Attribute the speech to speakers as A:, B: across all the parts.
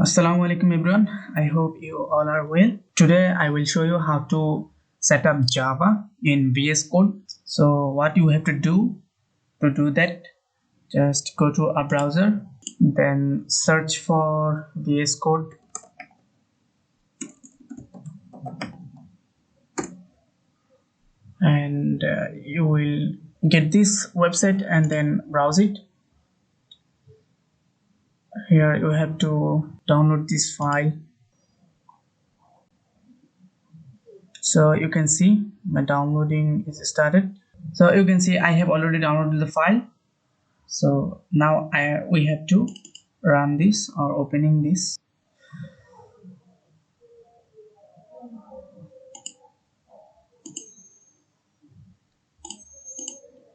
A: Assalamu alaikum everyone. I hope you all are well. Today I will show you how to set up Java in VS Code. So what you have to do that, just go to a browser, then search for VS Code, and you will get this website and then browse it. Here you have to download this file. So you can see my downloading is started. So you can see I have already downloaded the file. So now we have to run this or opening this.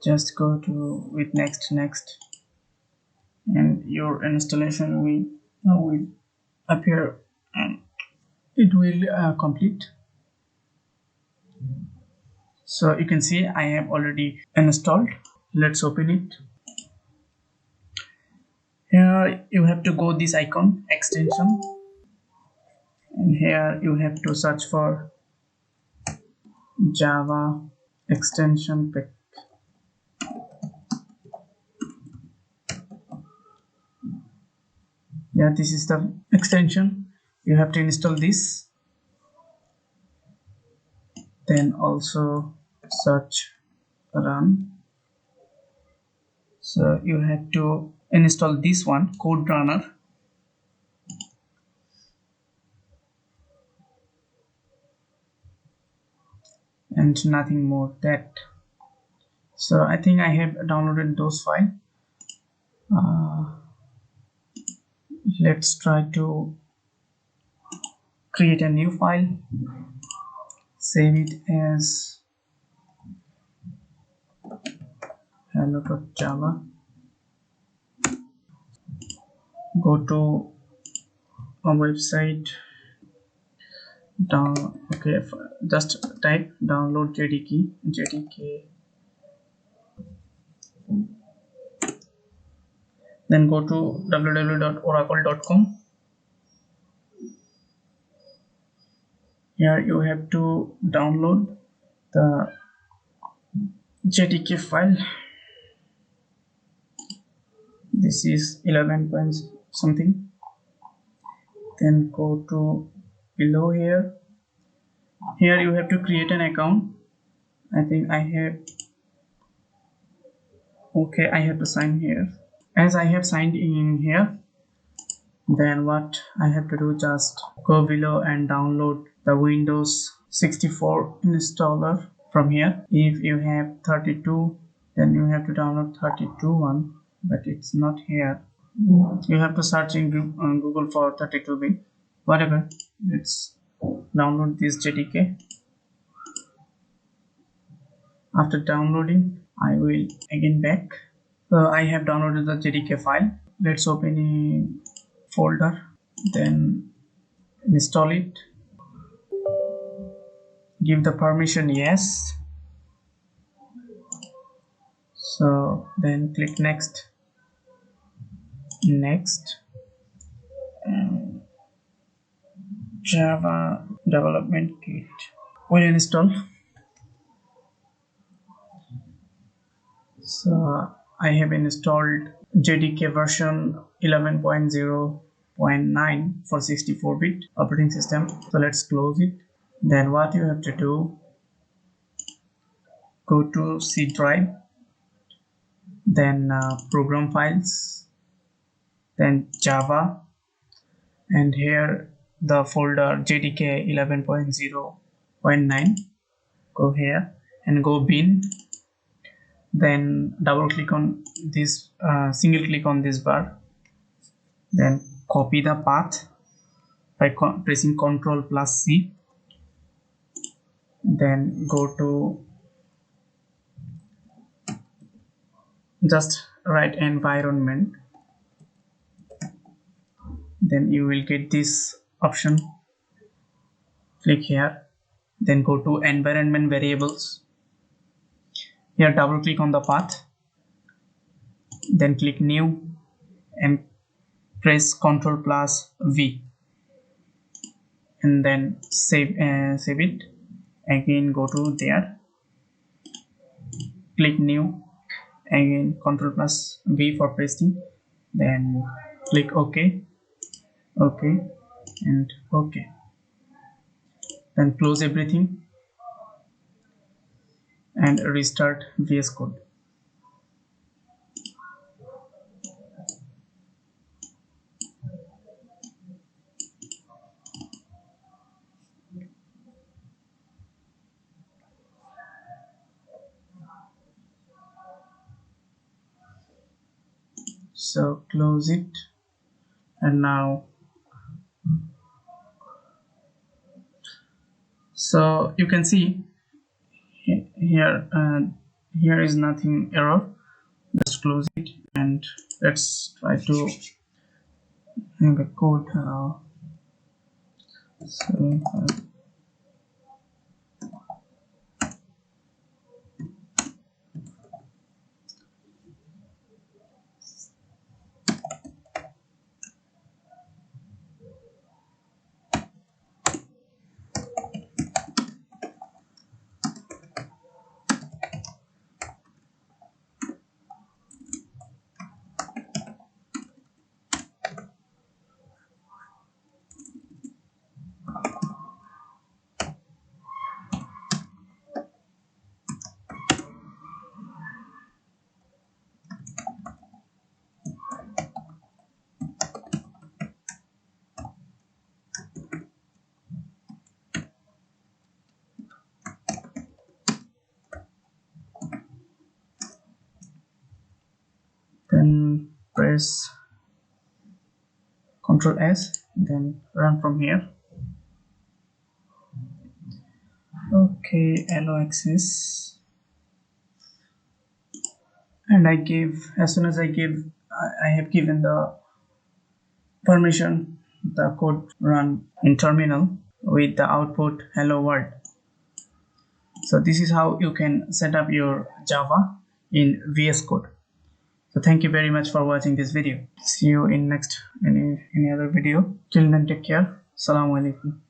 A: Just go to with next, and your installation will appear and it will complete. So you can see I have already installed. Let's open it. Here you have to go this icon extension, and here you have to search for Java extension pack. Yeah, this is the extension. You have to install this, then also search run. So you have to install this one, code runner, and nothing more that. So I think I have downloaded those files. Let's try to create a new file, save it as hello.java. Go to a website, just type download JDK, then go to www.oracle.com. Here you have to download the JDK file. This is 11 point something. Then go to below here. Here you have to create an account. I think I have. Okay, I have to sign here. As I have signed in here, then what I have to do, just go below and download the Windows 64 installer from here. If you have 32, then you have to download 32 one, but it's not here. You have to search in Google for 32-bit. Whatever, let's download this JDK. After downloading, I will again back. So I have downloaded the JDK file. Let's open a folder, then install it. Give the permission yes. So then click next, Java development kit will install. So I have installed JDK version 11.0.9 for 64-bit operating system. So let's close it. Then what you have to do, go to C drive, then program files, then Java, and here the folder JDK 11.0.9. go here and go bin, then double click on this, single click on this bar, then copy the path by pressing Ctrl+C, then go to just write environment, then you will get this option. Click here, then go to environment variables. Here double click on the path, then click new and press Ctrl plus V and then save it. Again go to there, click new, again Ctrl plus V for pasting, then click OK, OK and OK, then close everything and restart VS Code. So close it, and now so you can see here here is nothing error. Just close it and let's try to make a code. So then press Ctrl S, then run from here. Okay, allow access, and I give, as soon as I give, I have given the permission, the code run in terminal with the output hello world. So this is how you can set up your Java in VS Code. So thank you very much for watching this video. See you in next any other video. Till then, take care. Assalamu alaikum.